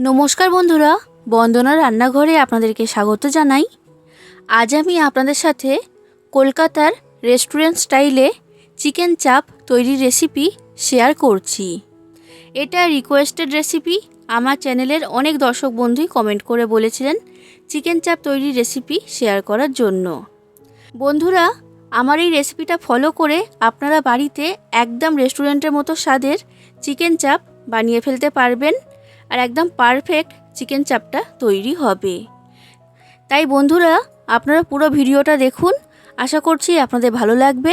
নমস্কার বন্ধুরা, বন্দনা রান্নাঘরে আপনাদেরকে স্বাগত জানাই। আজ আমি আপনাদের সাথে কলকাতার রেস্টুরেন্ট স্টাইলে চিকেন চাপ তৈরির রেসিপি শেয়ার করছি। এটা রিকোয়েস্টেড রেসিপি। আমার চ্যানেলের অনেক দর্শক বন্ধুই কমেন্ট করে বলেছিলেন চিকেন চাপ তৈরির রেসিপি শেয়ার করার জন্য। বন্ধুরা, আমার এই রেসিপিটা ফলো করে আপনারা বাড়িতে একদম রেস্টুরেন্টের মতো স্বাদের চিকেন চাপ বানিয়ে ফেলতে পারবেন আর একদম পারফেক্ট চিকেন চাপটা তৈরি হবে। তাই বন্ধুরা, আপনারা পুরো ভিডিওটা দেখুন, আশা করছি আপনাদের ভালো লাগবে।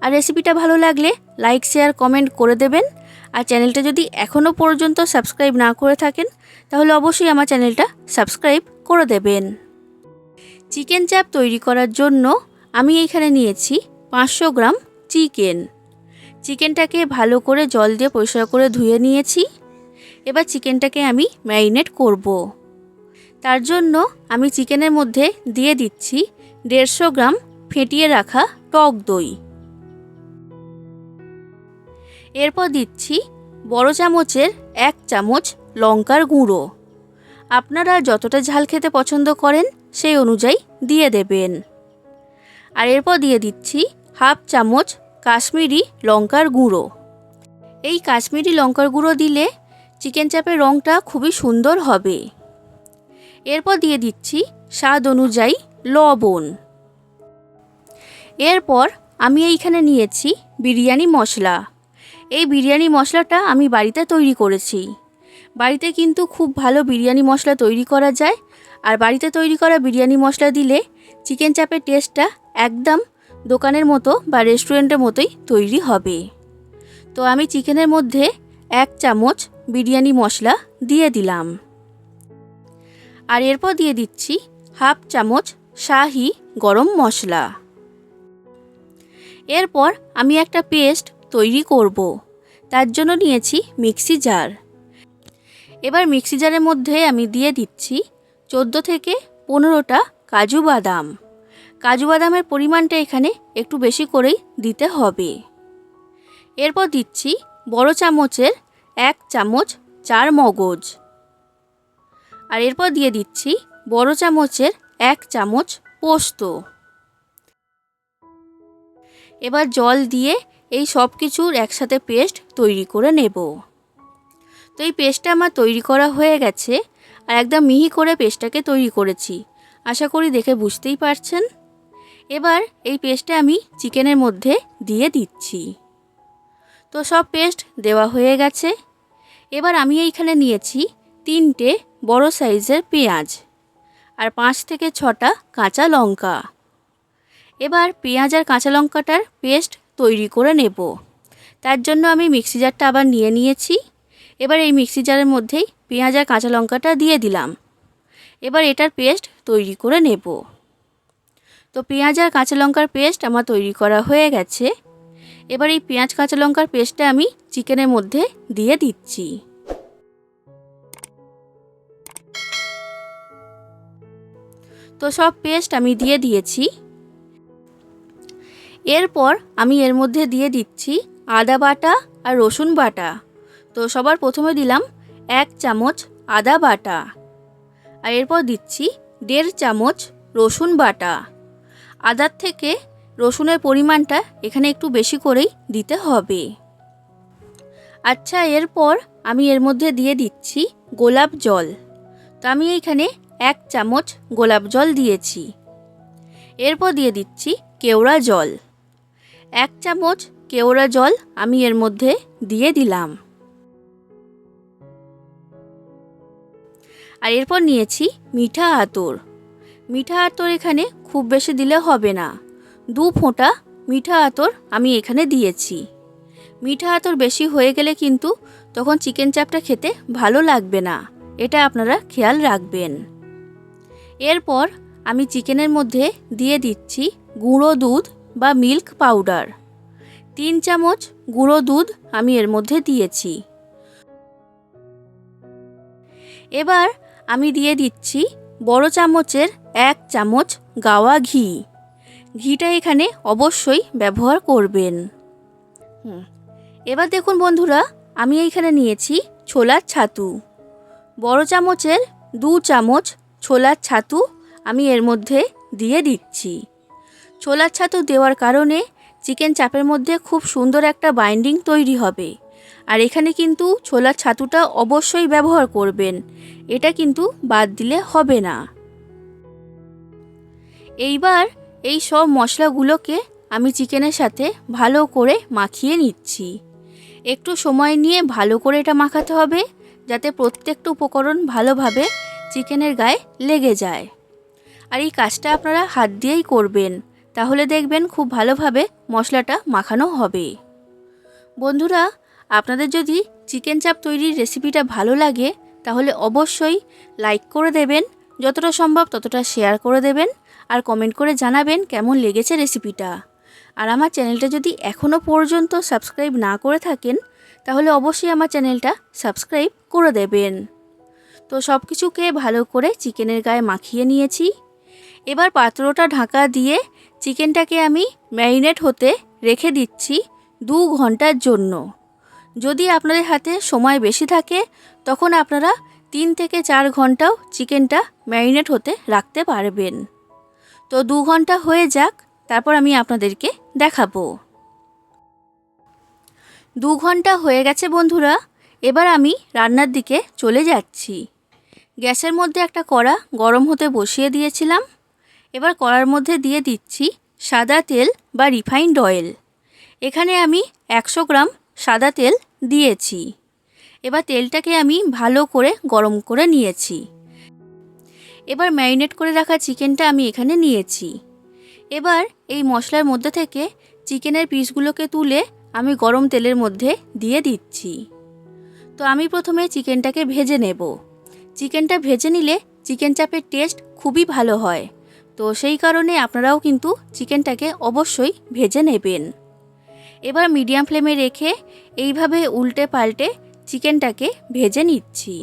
আর রেসিপিটা ভালো লাগলে লাইক শেয়ার কমেন্ট করে দেবেন। আর চ্যানেলটা যদি এখনও পর্যন্ত সাবস্ক্রাইব না করে থাকেন তাহলে অবশ্যই আমার চ্যানেলটা সাবস্ক্রাইব করে দেবেন। চিকেন চাপ তৈরি করার জন্য আমি এখানে নিয়েছি 500 গ্রাম চিকেন। চিকেনটাকে ভালো করে জল দিয়ে পরিষ্কার করে ধুয়ে নিয়েছি। এবার চিকেনটাকে আমি ম্যারিনেট করব। তার জন্য আমি চিকেনের মধ্যে দিয়ে দিচ্ছি 150 গ্রাম ফেটিয়ে রাখা টক দই। এরপর দিচ্ছি বড় চামচের 1 চামচ লঙ্কার গুঁড়ো। আপনারা যতটা ঝাল খেতে পছন্দ করেন সেই অনুযায়ী দিয়ে দেবেন। আর এরপর দিয়ে দিচ্ছি 1/2 চামচ কাশ্মীরি লঙ্কার গুঁড়ো। এই কাশ্মীরি লঙ্কার গুঁড়ো দিলে চিকেন চাপের রঙটা খুবই সুন্দর হবে। এরপর দিয়ে দিচ্ছি স্বাদ অনুযায়ী লবণ। এরপর আমি এইখানে নিয়েছি বিরিয়ানি মশলা। এই বিরিয়ানি মশলাটা আমি বাড়িতে তৈরি করেছি। বাড়িতে কিন্তু খুব ভালো বিরিয়ানি মশলা তৈরি করা যায়। আর বাড়িতে তৈরি করা বিরিয়ানি মশলা দিলে চিকেন চাপের টেস্টটা একদম দোকানের মতো বা রেস্টুরেন্টের মতোই তৈরি হবে। তো আমি চিকেনের মধ্যে 1 চামচ বিরিয়ানি মশলা দিয়ে দিলাম। আর এরপর দিয়ে দিচ্ছি 1/2 চামচ শাহি গরম মশলা। এরপর আমি একটা পেস্ট তৈরি করব। তার জন্য নিয়েছি মিক্সি জার। এবার মিক্সি জারের মধ্যে আমি দিয়ে দিচ্ছি 14 থেকে 15টা কাজু বাদাম। কাজু বাদামের পরিমাণটা এখানে একটু বেশি করেই দিতে হবে। এরপর দিচ্ছি বড় চামচের 1 চামচ চার মগজ। আর এরপর দিয়ে দিচ্ছি বড় চামচের 1 চামচ পোস্ত। এবার জল দিয়ে এই সব কিছুর একসাথে পেস্ট তৈরি করে নেব। তো এই পেস্টটা আমার তৈরি করা হয়ে গেছে। আর একদম মিহি করে পেস্টটাকে তৈরি করেছি, আশা করি দেখে বুঝতেই পারছেন। এবার এই পেস্টটা আমি চিকেনের মধ্যে দিয়ে দিচ্ছি। তো সব পেস্ট দেওয়া হয়ে গেছে। এবার আমি এইখানে নিয়েছি 3টে বড় সাইজের পেঁয়াজ আর 5 থেকে 6টা কাঁচা লঙ্কা। এবার পেঁয়াজ আর কাঁচা লঙ্কাটার পেস্ট তৈরি করে নেব। তার জন্য আমি মিক্সি জারটা আবার নিয়ে নিয়েছি। এবার এই মিক্সি জারের মধ্যেই পেঁয়াজ আর কাঁচা লঙ্কাটা দিয়ে দিলাম। এবার এটার পেস্ট তৈরি করে নেব। তো পেঁয়াজ আর কাঁচা লঙ্কার পেস্ট আমার তৈরি করা হয়ে গেছে। এবার এই পেঁয়াজ কাঁচা লঙ্কার পেস্টটা আমি চিকেনের মধ্যে দিয়ে দিচ্ছি। তো সব পেস্ট আমি দিয়ে দিয়েছি। এরপর আমি এর মধ্যে দিয়ে দিচ্ছি আদা বাটা আর রসুন বাটা। তো সবার প্রথমে দিলাম 1 চামচ আদা বাটা। আর এরপর দিচ্ছি 1.5 চামচ রসুন বাটা। আদার থেকে রসুনের পরিমাণটা এখানে একটু বেশি করেই দিতে হবে। আচ্ছা, এরপর আমি এর মধ্যে দিয়ে দিচ্ছি গোলাপ জল। তো আমি এইখানে 1 চামচ গোলাপ জল দিয়েছি। এরপর দিয়ে দিচ্ছি কেওড়া জল। 1 চামচ কেওড়া জল আমি এর মধ্যে দিয়ে দিলাম। আর এরপর নিয়েছি মিঠা আতর। মিঠা আতর এখানে খুব বেশি দিলে হবে না, 2 ফোঁটা মিঠা আতর আমি এখানে দিয়েছি। মিঠা আতর বেশি হয়ে গেলে কিন্তু তখন চিকেন চাপটা খেতে ভালো লাগবে না, এটা আপনারা খেয়াল রাখবেন। এরপর আমি চিকেনের মধ্যে দিয়ে দিচ্ছি গুঁড়ো দুধ বা মিল্ক পাউডার। 3 চামচ গুঁড়ো দুধ আমি এর মধ্যে দিয়েছি। এবার আমি দিয়ে দিচ্ছি বড় চামচের 1 চামচ গাওয়া ঘি। ঘিটা এখানে অবশ্যই ব্যবহার করবেন। এবার দেখুন বন্ধুরা, আমি এইখানে নিয়েছি ছোলার ছাতু। বড় চামচের 2 চামচ ছোলার ছাতু আমি এর মধ্যে দিয়ে দিচ্ছি। ছোলার ছাতু দেওয়ার কারণে চিকেন চাপের মধ্যে খুব সুন্দর একটা বাইন্ডিং তৈরি হবে। আর এখানে কিন্তু ছোলার ছাতুটা অবশ্যই ব্যবহার করবেন, এটা কিন্তু বাদ দিলে হবে না। এইবার এই সব মশলাগুলোকে আমি চিকেনের সাথে ভালো করে মাখিয়ে নিচ্ছি। একটু সময় নিয়ে ভালো করে এটা মাখাতে হবে, যাতে প্রত্যেকটা উপকরণ ভালোভাবে চিকেনের গায়ে লেগে যায়। আর এই কাজটা আপনারা হাত দিয়েই করবেন, তাহলে দেখবেন খুব ভালোভাবে মশলাটা মাখানো হবে। বন্ধুরা, আপনাদের যদি চিকেন চাপ তৈরির রেসিপিটা ভালো লাগে তাহলে অবশ্যই লাইক করে দেবেন, যতটা সম্ভব ততটা শেয়ার করে দেবেন, আর কমেন্ট করে জানাবেন কেমন লেগেছে রেসিপিটা। আর আমার চ্যানেলটা যদি এখনও পর্যন্ত সাবস্ক্রাইব না করে থাকেন তাহলে অবশ্যই আমার চ্যানেলটা সাবস্ক্রাইব করে দেবেন। তো সব কিছুকে ভালো করে চিকেনের গায়ে মাখিয়ে নিয়েছি। এবার পাত্রটা ঢাকা দিয়ে চিকেনটাকে আমি ম্যারিনেট হতে রেখে দিচ্ছি 2 ঘন্টার জন্য। যদি আপনাদের হাতে সময় বেশি থাকে তখন আপনারা 3 থেকে 4 ঘন্টাও চিকেনটা ম্যারিনেট হতে রাখতে পারবেন। তো 2 ঘন্টা হয়ে যাক, তারপর আমি আপনাদেরকে দেখাবো। 2 ঘন্টা হয়ে গেছে বন্ধুরা, এবার আমি রান্নার দিকে চলে যাচ্ছি। গ্যাসের মধ্যে একটা কড়া গরম হতে বসিয়ে দিয়েছিলাম। এবার কড়ার মধ্যে দিয়ে দিচ্ছি সাদা তেল বা রিফাইন্ড অয়েল। এখানে আমি 100 গ্রাম সাদা তেল দিয়েছি। এবার তেলটাকে আমি ভালো করে গরম করে নিয়েছি। এবার ম্যারিনেট করে রাখা চিকেনটা আমি এখানে নিয়েছি। এবার এই মশলার মধ্যে থেকে চিকেনের পিসগুলোকে তুলে আমি গরম তেলের মধ্যে দিয়ে দিচ্ছি। তো আমি প্রথমে চিকেনটাকে ভেজে নেব। চিকেনটা ভেজে নিলে চিকেন চাপের টেস্ট খুবই ভালো হয়। তো সেই কারণে আপনারাও কিন্তু চিকেনটাকে অবশ্যই ভেজে নেবেন। এবার মিডিয়াম ফ্লেমে রেখে এইভাবে উল্টে পাল্টে চিকেনটাকে ভেজে নিচ্ছি।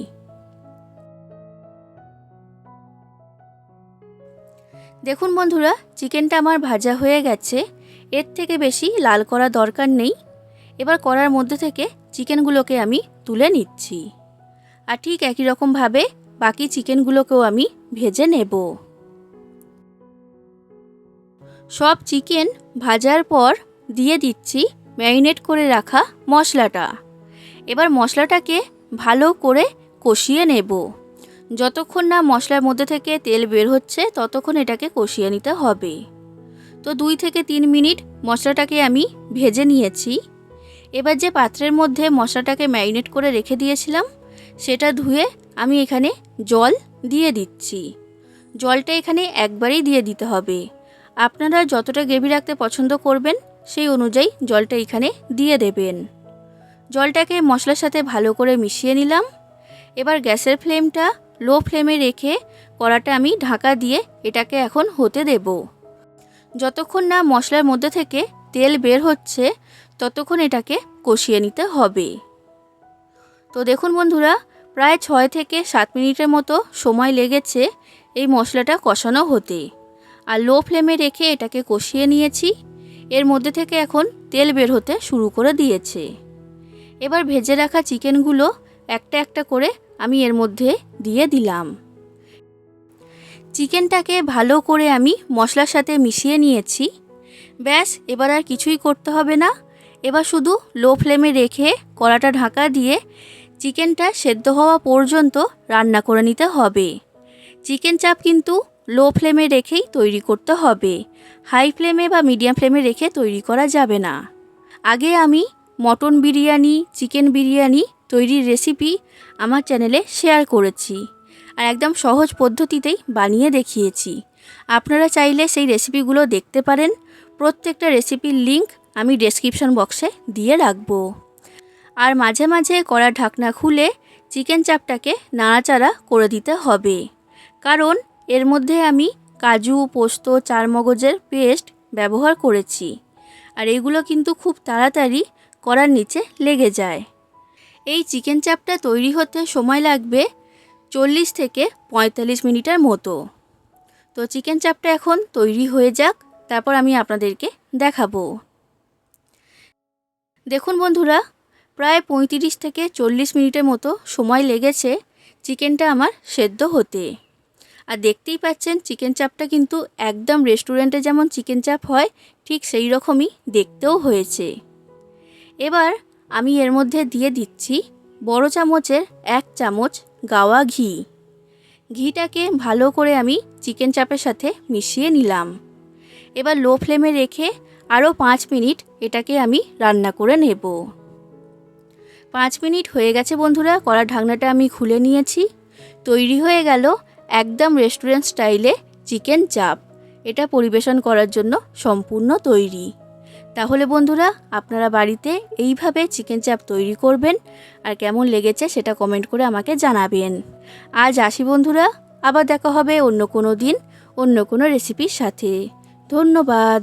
দেখুন বন্ধুরা, চিকেনটা আমার ভাজা হয়ে গেছে। এর থেকে বেশি লাল করা দরকার নেই। এবার কড়ার মধ্যে থেকে চিকেনগুলোকে আমি তুলে নিচ্ছি। আর ঠিক একই রকমভাবে বাকি চিকেনগুলোকেও আমি ভেজে নেব। সব চিকেন ভাজার পর দিয়ে দিচ্ছি ম্যারিনেট করে রাখা মশলাটা। এবার মশলাটাকে ভালো করে কষিয়ে নেব। যতক্ষণ না মশলার মধ্যে থেকে তেল বের হচ্ছে ততক্ষণ এটাকে কষিয়ে নিতে হবে। তো 2 থেকে 3 মিনিট মশলাটাকে আমি ভেজে নিয়েছি। এবার যে পাত্রের মধ্যে মশলাটাকে ম্যারিনেট করে রেখে দিয়েছিলাম সেটা ধুয়ে আমি এখানে জল দিয়ে দিচ্ছি। জলটা এখানে একবারেই দিয়ে দিতে হবে। আপনারা যতটা গ্রেভি রাখতে পছন্দ করবেন সেই অনুযায়ী জলটা এখানে দিয়ে দেবেন। জলটাকে মশলার সাথে ভালো করে মিশিয়ে নিলাম। এবার গ্যাসের ফ্লেমটা লো ফ্লেমে রেখে কড়াটা আমি ঢাকা দিয়ে এটাকে এখন হতে দেব। যতক্ষণ না মশলার মধ্যে থেকে তেল বের হচ্ছে ততক্ষণ এটাকে কষিয়ে নিতে হবে। তো দেখুন বন্ধুরা, প্রায় 6 থেকে 7 মিনিটের মতো সময় লেগেছে এই মশলাটা কষানো হতে। আর লো ফ্লেমে রেখে এটাকে কষিয়ে নিয়েছি। এর মধ্যে থেকে এখন তেল বের হতে শুরু করে দিয়েছে। এবার ভেজে রাখা চিকেনগুলো একটা একটা করে আমি এর মধ্যে দিয়ে দিলাম। চিকেনটাকে ভালো করে আমি মশলার সাথে মিশিয়ে নিয়েছি। ব্যাস, এবার আর কিছুই করতে হবে না। এবার শুধু লো ফ্লেমে রেখে কড়াটা ঢাকা দিয়ে চিকেনটা সেদ্ধ হওয়া পর্যন্ত রান্না করে নিতে হবে। চিকেন চাপ কিন্তু লো ফ্লেমে রেখেই তৈরি করতে হবে। হাই ফ্লেমে বা মিডিয়াম ফ্লেমে রেখে তৈরি করা যাবে না। আগে আমি মটন বিরিয়ানি, চিকেন বিরিয়ানি তৈরির রেসিপি আমার চ্যানেলে শেয়ার করেছি আর একদম সহজ পদ্ধতিতেই বানিয়ে দেখিয়েছি। আপনারা চাইলে সেই রেসিপিগুলো দেখতে পারেন। প্রত্যেকটা রেসিপির লিংক আমি ডেসক্রিপশন বক্সে দিয়ে রাখবো। আর মাঝে মাঝে কড়ার ঢাকনা খুলে চিকেন চাপটাকে নাড়াচাড়া করে দিতে হবে, কারণ এর মধ্যে আমি কাজু, পোস্ত, চারমগজের পেস্ট ব্যবহার করেছি। আর এগুলো কিন্তু খুব তাড়াতাড়ি কড়ার নিচে লেগে যায়। এই চিকেন চাপটা তৈরি হতে সময় লাগবে 40 থেকে 45 মিনিটের মতো। তো চিকেন চাপটা এখন তৈরি হয়ে যাক, তারপর আমি আপনাদেরকে দেখাবো। দেখুন বন্ধুরা, প্রায় 35 থেকে 40 মিনিটের মতো সময় লেগেছে চিকেনটা আমার সেদ্ধ হতে। আর দেখতেই পাচ্ছেন চিকেন চাপটা কিন্তু একদম রেস্টুরেন্টে যেমন চিকেন চাপ হয় ঠিক সেই রকমই দেখতেও হয়েছে। এবার আমি এর মধ্যে দিয়ে দিচ্ছি বড় চামচের 1 চামচ গাওয়া ঘি। ঘিটাকে ভালো করে আমি চিকেন চাপের সাথে মিশিয়ে নিলাম। এবার লো ফ্লেমে রেখে আরও 5 মিনিট এটাকে আমি রান্না করে নেব। 5 মিনিট হয়ে গেছে বন্ধুরা, কড়ার ঢাকনাটা আমি খুলে নিয়েছি। তৈরি হয়ে গেল একদম রেস্টুরেন্ট স্টাইলে চিকেন চাপ। এটা পরিবেশন করার জন্য সম্পূর্ণ তৈরি। তাহলে বন্ধুরা আপনারা বাড়িতে এইভাবে চিকেন চাপ তৈরি করবেন আর কেমন লেগেছে সেটা কমেন্ট করে আমাকে জানাবেন। আজ আসি বন্ধুরা, আবার দেখা হবে অন্য কোনো দিন অন্য কোনো রেসিপির সাথে। ধন্যবাদ।